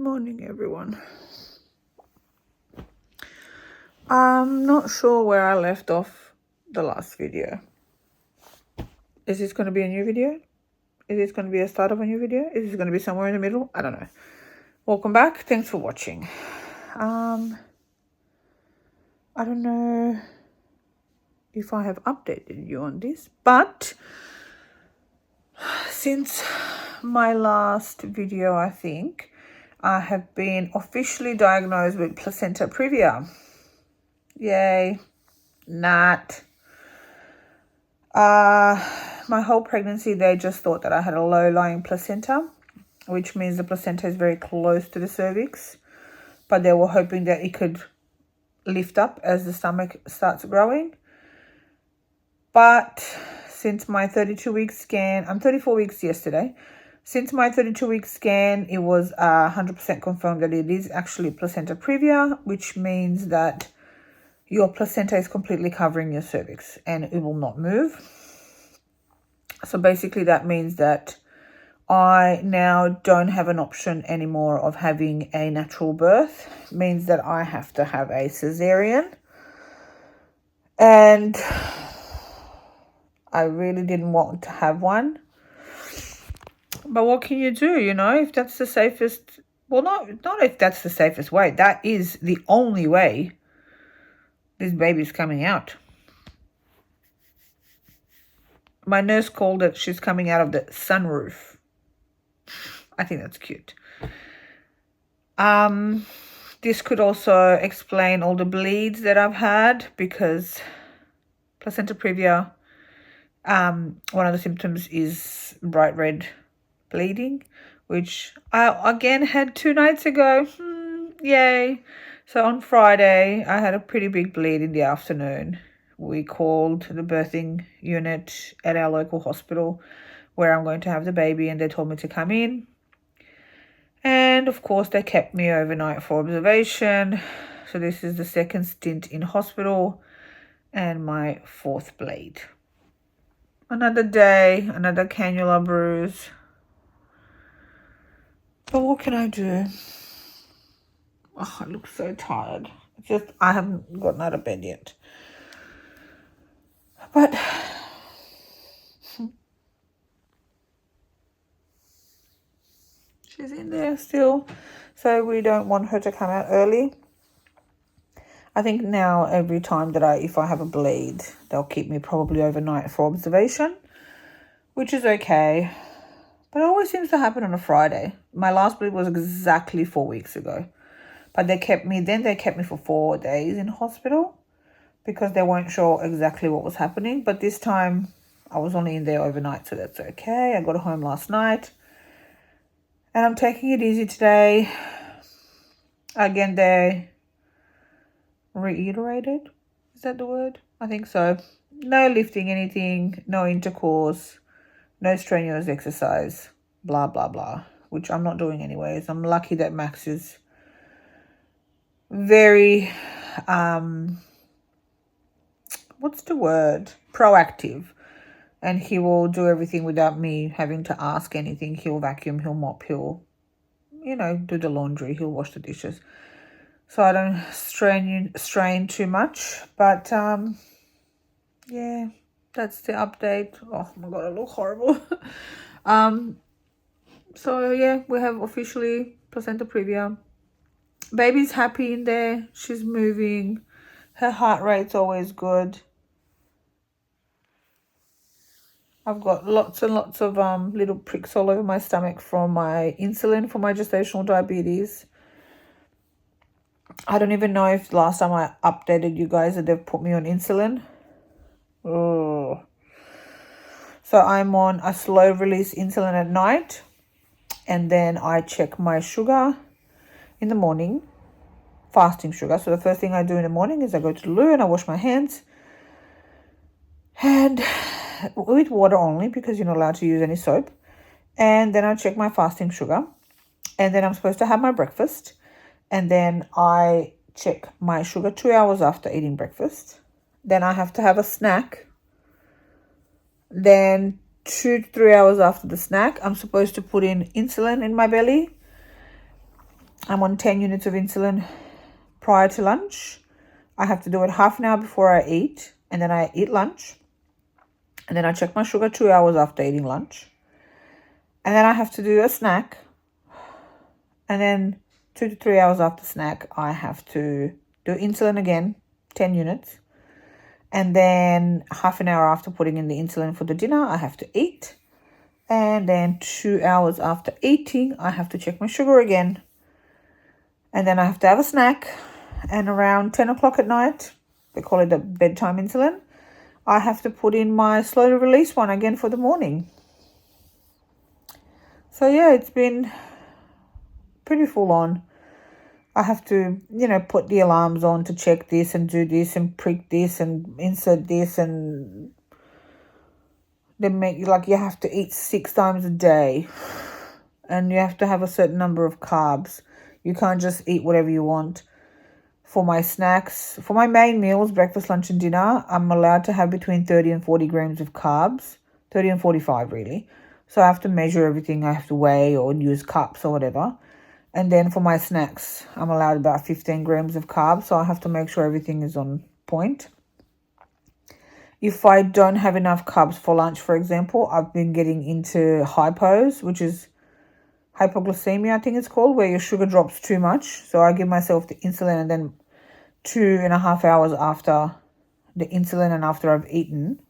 morning, everyone. I'm not sure where I left off the last video. Is this going to be a new video? Is this going to be a start of a new video? Is this going to be somewhere in the middle? I don't know. Welcome back. Thanks for watching. I don't know if I have updated you on this, but since my last video, I think I have been officially diagnosed with placenta praevia. Yay. Not. My whole pregnancy, they just thought that I had a low-lying placenta, which means the placenta is very close to the cervix, but they were hoping that it could lift up as the stomach starts growing. But since my 32-week scan, I'm 34 weeks yesterday. Since my 32-week scan, it was 100% confirmed that it is actually placenta praevia, which means that your placenta is completely covering your cervix and it will not move. So basically that means that I now don't have an option anymore of having a natural birth. It means that I have to have a cesarean. And I really didn't want to have one. But what can you do, if that's the safest... Well, not if that's the safest way. That is the only way this baby's coming out. My nurse called it, she's coming out of the sunroof. I think that's cute. This could also explain all the bleeds that I've had, because placenta praevia, one of the symptoms is bright red bleeding, which I again had 2 nights ago. Yay. So on Friday, I had a pretty big bleed in the afternoon. We called the birthing unit at our local hospital where I'm going to have the baby, and they told me to come in. And of course, they kept me overnight for observation. So this is the second stint in hospital and my 4th bleed. Another day, another cannula bruise. But what can I do? Oh, I look so tired. I haven't gotten out of bed yet. But she's in there still. So we don't want her to come out early. I think now every time that if I have a bleed, they'll keep me probably overnight for observation, which is okay. But it always seems to happen on a Friday. My last bleed was exactly 4 weeks ago. But they kept me for 4 days in hospital because they weren't sure exactly what was happening. But this time I was only in there overnight, so that's okay. I got home last night and I'm taking it easy today. Again, they reiterated. Is that the word? I think so. No lifting anything, no intercourse, no strenuous exercise, blah, blah, blah, which I'm not doing anyways. I'm lucky that Max is very, what's the word? Proactive. And he will do everything without me having to ask anything. He'll vacuum, he'll mop, he'll, do the laundry, he'll wash the dishes. So I don't strain too much. But, yeah, that's the update. Oh, my God, I look horrible. So, yeah, we have officially placenta praevia. Baby's happy in there. She's moving. Her heart rate's always good. I've got lots and lots of little pricks all over my stomach from my insulin for my gestational diabetes. I don't even know if last time I updated you guys that they've put me on insulin. Oh. So I'm on a slow release insulin at night. And then I check my sugar in the morning. Fasting sugar. So the first thing I do in the morning is I go to the loo and I wash my hands. And with water only, because you're not allowed to use any soap. And then I check my fasting sugar. And then I'm supposed to have my breakfast. And then I check my sugar 2 hours after eating breakfast. Then I have to have a snack. Then 2 to 3 hours after the snack, I'm supposed to put in insulin in my belly. I'm on 10 units of insulin prior to lunch. I have to do it half an hour before I eat, and then I eat lunch. And then I check my sugar 2 hours after eating lunch. And then I have to do a snack. And then 2 to 3 hours after snack, I have to do insulin again, 10 units. And then half an hour after putting in the insulin for the dinner, I have to eat. And then 2 hours after eating, I have to check my sugar again. And then I have to have a snack. And around 10 o'clock at night, they call it the bedtime insulin, I have to put in my slow release one again for the morning. So yeah, it's been pretty full on. I have to, put the alarms on to check this and do this and prick this and insert this, and they make you you have to eat 6 times a day, and you have to have a certain number of carbs. You can't just eat whatever you want. For my snacks, for my main meals, breakfast, lunch and dinner, I'm allowed to have between 30 and 40 grams of carbs, 30 and 45 really. So I have to measure everything. I have to weigh or use cups or whatever. And then for my snacks, I'm allowed about 15 grams of carbs. So I have to make sure everything is on point. If I don't have enough carbs for lunch, for example, I've been getting into hypos, which is hypoglycemia, I think it's called, where your sugar drops too much. So I give myself the insulin, and then 2.5 hours after the insulin and after I've eaten,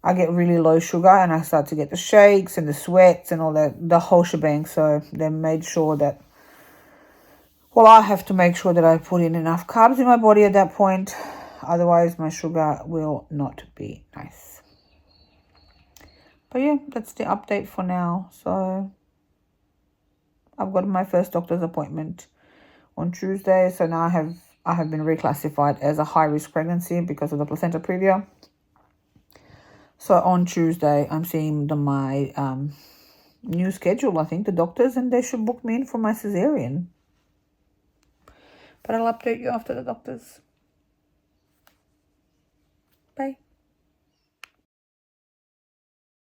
I get really low sugar and I start to get the shakes and the sweats and all that, the whole shebang. So they made sure that, I have to make sure that I put in enough carbs in my body at that point. Otherwise, my sugar will not be nice. But yeah, that's the update for now. So I've got my first doctor's appointment on Tuesday. So now I have been reclassified as a high-risk pregnancy because of the placenta praevia. So on Tuesday, I'm seeing my new schedule, I think, the doctors, and they should book me in for my cesarean. But I'll update you after the doctors. Bye.